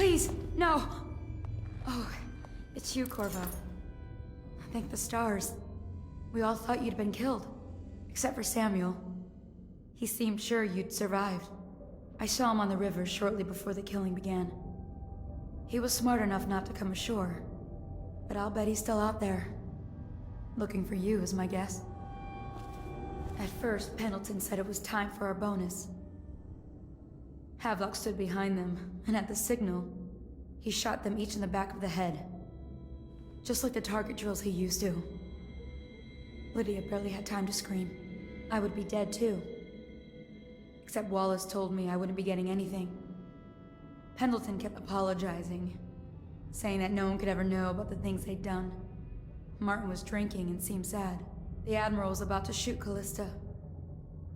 Please, no! Oh, it's you, Corvo. Thank the stars. We all thought you'd been killed. Except for Samuel. He seemed sure you'd survived. I saw him on the river shortly before the killing began. He was smart enough not to come ashore. But I'll bet he's still out there. Looking for you, is my guess. At first, Pendleton said it was time for our bonus. Havelock stood behind them, and at the signal, he shot them each in the back of the head. Just like the target drills he used to. Lydia barely had time to scream. I would be dead too. Except Wallace told me I wouldn't be getting anything. Pendleton kept apologizing, saying that no one could ever know about the things they'd done. Martin was drinking and seemed sad. The Admiral was about to shoot Callista.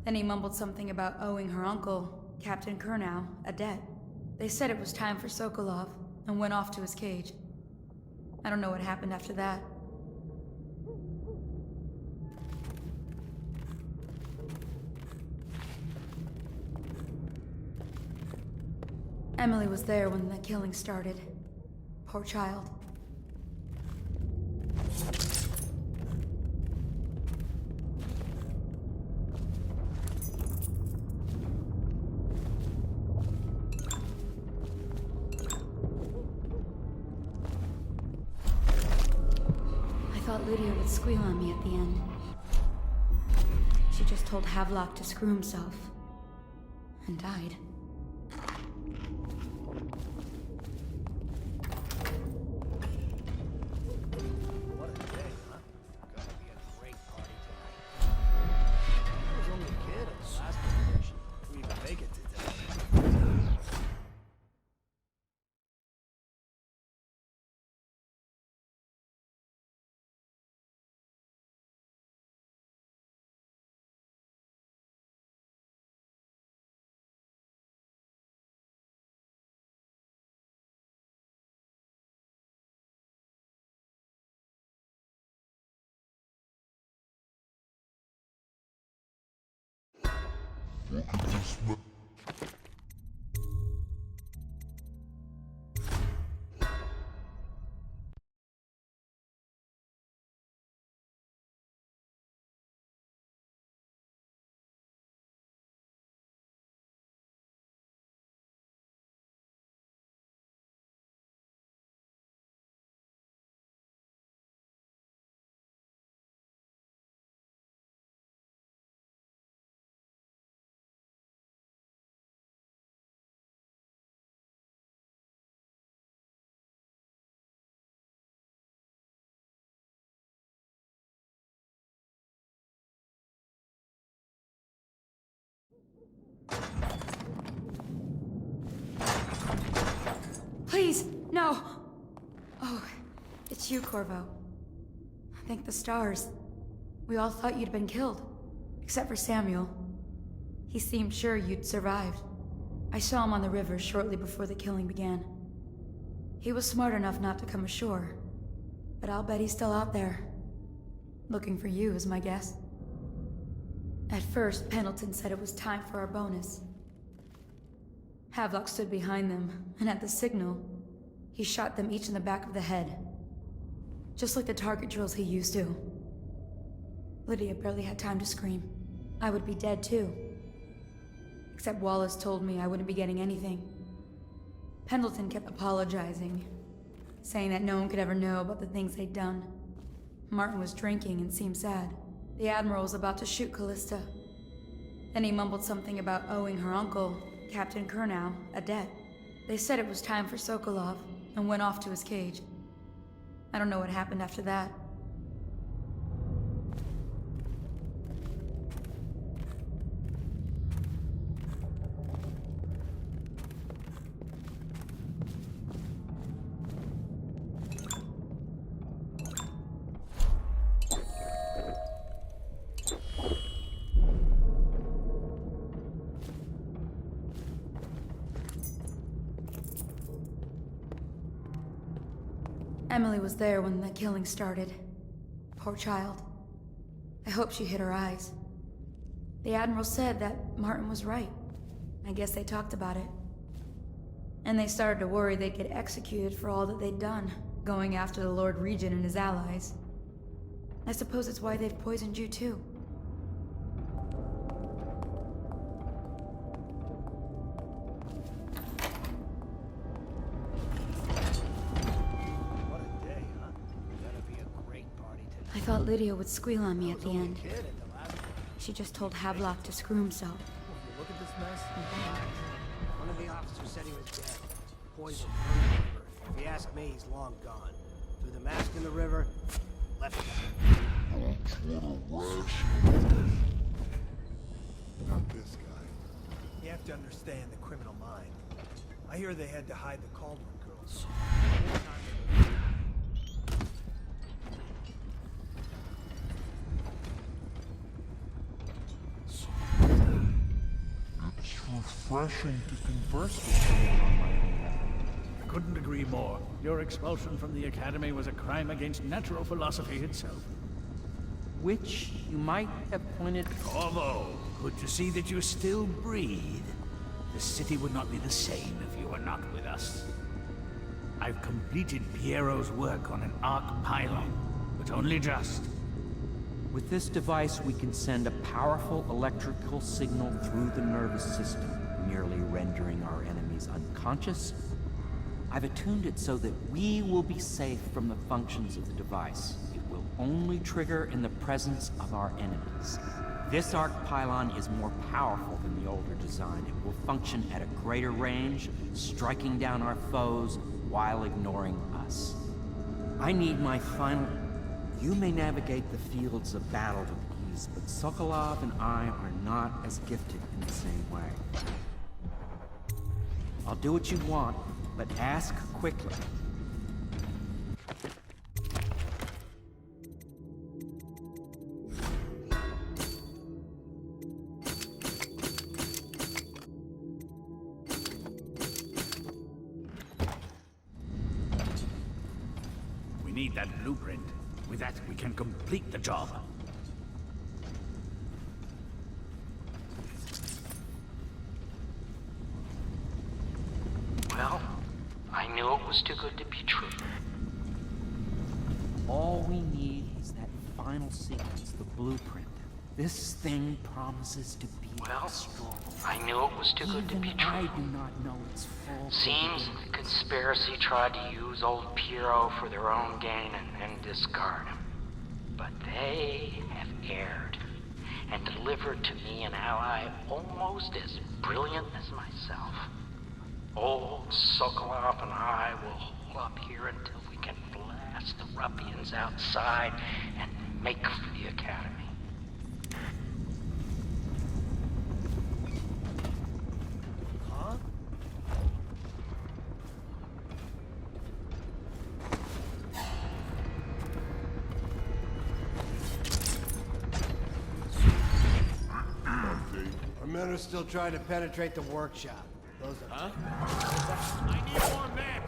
Then he mumbled something about owing her uncle, Captain Kurnow, a debt. They said it was time for Sokolov, and went off to his cage. I don't know what happened after that. Emily was there when the killing started. Poor child. I thought Lydia would squeal on me at the end. She just told Havelock to screw himself. And died. Please, no! Oh, it's you, Corvo. Thank the stars. We all thought you'd been killed. Except for Samuel. He seemed sure you'd survived. I saw him on the river shortly before the killing began. He was smart enough not to come ashore. But I'll bet he's still out there. Looking for you, is my guess. At first, Pendleton said it was time for our bonus. Havelock stood behind them, and at the signal, he shot them each in the back of the head. Just like the target drills he used to. Lydia barely had time to scream. I would be dead too. Except Wallace told me I wouldn't be getting anything. Pendleton kept apologizing, saying that no one could ever know about the things they'd done. Martin was drinking and seemed sad. The Admiral was about to shoot Callista. Then he mumbled something about owing her uncle, Captain Kurnow, a debt. They said it was time for Sokolov, and went off to his cage. I don't know what happened after that. Emily was there when the killing started. Poor child. I hope she hid her eyes. The Admiral said that Martin was right. I guess they talked about it. And they started to worry they'd get executed for all that they'd done, going after the Lord Regent and his allies. I suppose it's why they've poisoned you too. What a day, huh? Gotta be a great party today. I thought Lydia would squeal on me at the end. Kid at the last one. She just told Havelock to screw himself. Look at this mess. One of the officers said he was dead. Poisoned from the river. If you ask me, he's long gone. Threw the mask in the river, left it. Not this guy. You have to understand the criminal mind. I hear they had to hide the Cauldron girls. It's refreshing to converse with someone on my own. I couldn't agree more. Your expulsion from the Academy was a crime against natural philosophy itself. Which you might have pointed... Corvo, good to see that you still breathe. The city would not be the same if you were not with us. I've completed Piero's work on an arc pylon, but only just. With this device, we can send a powerful electrical signal through the nervous system, nearly rendering our enemies unconscious. I've attuned it so that we will be safe from the functions of the device. It will only trigger in the presence of our enemies. This arc pylon is more powerful than the older design. It will function at a greater range, striking down our foes while ignoring us. I need my final... You may navigate the fields of battle with ease, but Sokolov and I are not as gifted in the same way. I'll do what you want, but ask quickly. We need that blueprint. With that, we can complete the job. Well, I knew it was too good to be true. All we need is that final sequence, the blueprint. This thing promises to be strong. I knew it was too good to be Even true. I do not know its full Seems capabilities. the conspiracy tried to use old Piero for their own gain and discard him. But they have erred and delivered to me an ally almost as brilliant as myself. Old Sokolov and I will hold up here until we can blast the ruffians outside and make for the Academy. Huh? Our men are still trying to penetrate the workshop. Those are... I need more men!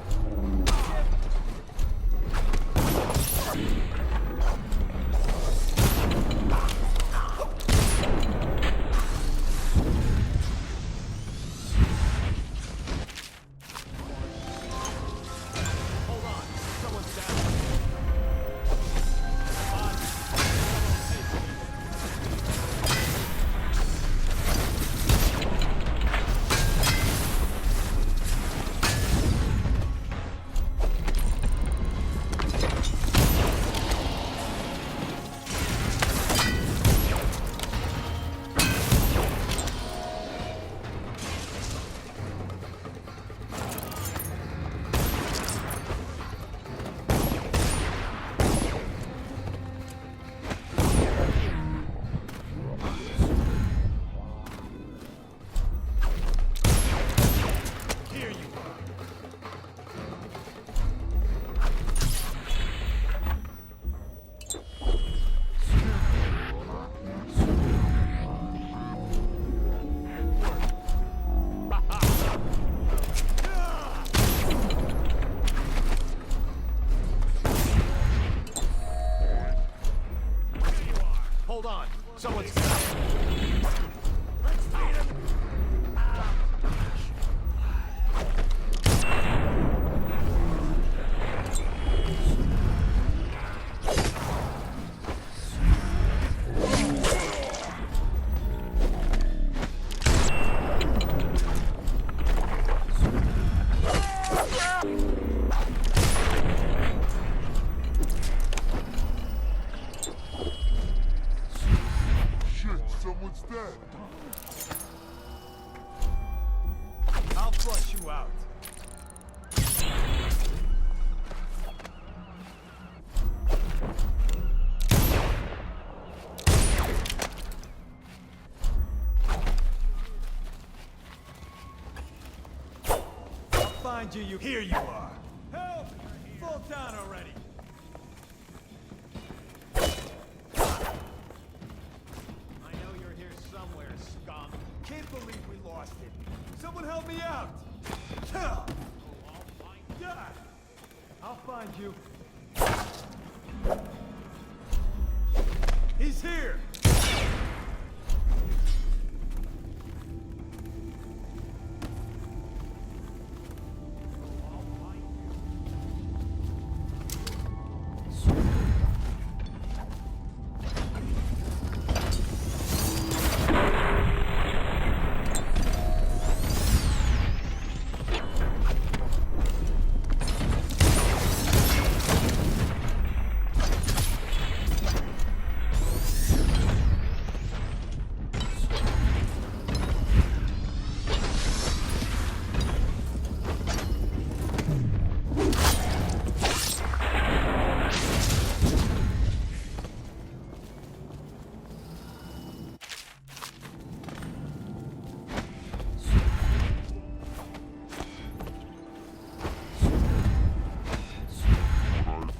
Hold on. Someone's... it's dead. I'll flush you out. I'll find you. Here you are. Help! Fall down already. I know you're here somewhere, scum. Can't believe we lost it. Someone help me out! Kill! Die! I'll find you. He's here!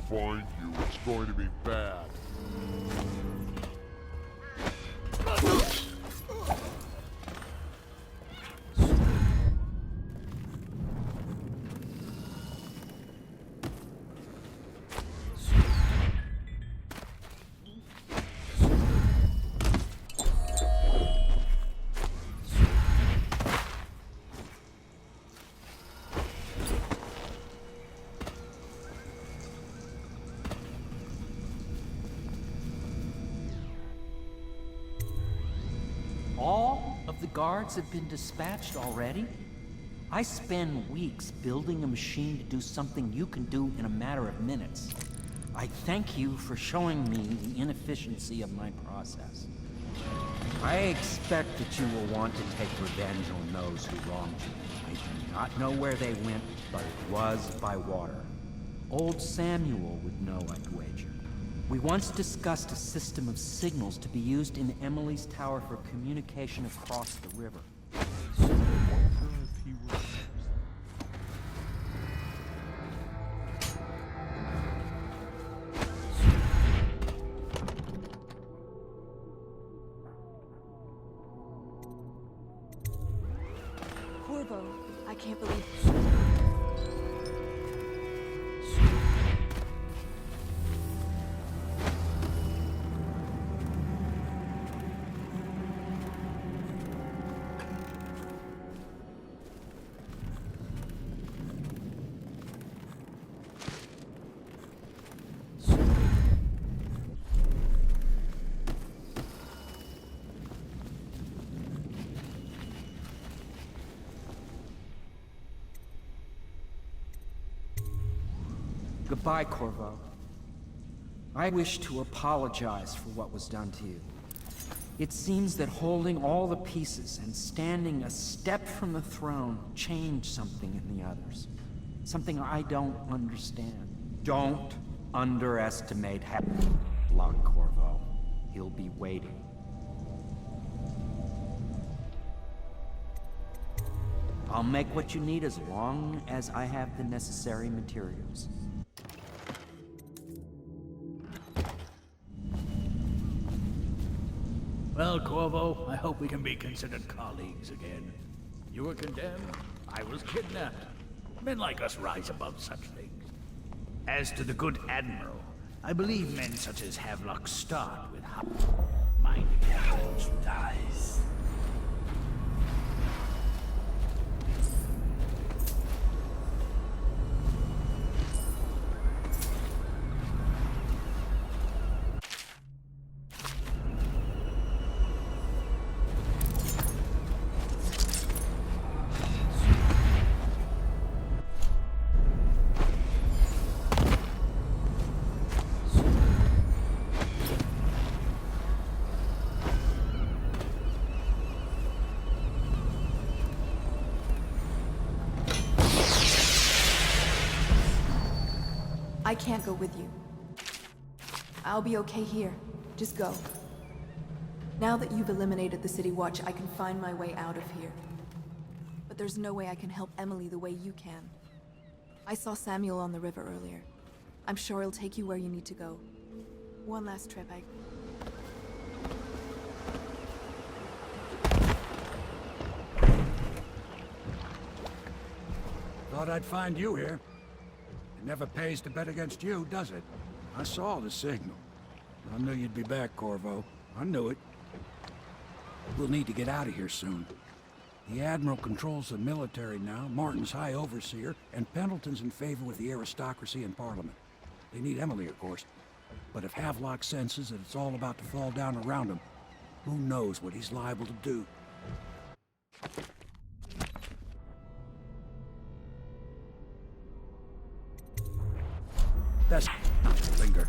Find you, it's going to be bad. All of the guards have been dispatched already? I spend weeks building a machine to do something you can do in a matter of minutes. I thank you for showing me the inefficiency of my process. I expect that you will want to take revenge on those who wronged you. I do not know where they went, but it was by water. Old Samuel would know, I'd wager. We once discussed a system of signals to be used in Emily's tower for communication across the river. Wonder if he was... Corvo, I can't believe... Goodbye, Corvo. I wish to apologize for what was done to you. It seems that holding all the pieces and standing a step from the throne changed something in the others. Something I don't understand. Don't underestimate Block Corvo. He'll be waiting. I'll make what you need as long as I have the necessary materials. Well, Corvo, I hope we can be considered colleagues again. You were condemned, I was kidnapped. Men like us rise above such things. As to the good Admiral, I believe men such as Havelock start with mind captains dies. I can't go with you. I'll be okay here. Just go. Now that you've eliminated the City Watch, I can find my way out of here. But there's no way I can help Emily the way you can. I saw Samuel on the river earlier. I'm sure he'll take you where you need to go. One last trip, Thought I'd find you here. It never pays to bet against you, does it? I saw the signal. I knew you'd be back, Corvo. I knew it. We'll need to get out of here soon. The Admiral controls the military now, Martin's High Overseer, and Pendleton's in favor with the aristocracy and Parliament. They need Emily, of course. But if Havelock senses that it's all about to fall down around him, who knows what he's liable to do? That's not to linger.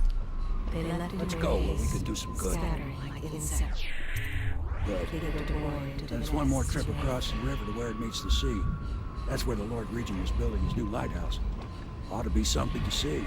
Let's go where we can do some good. Good. There's one more trip across the river to where it meets the sea. That's where the Lord Regent is building his new lighthouse. Ought to be something to see.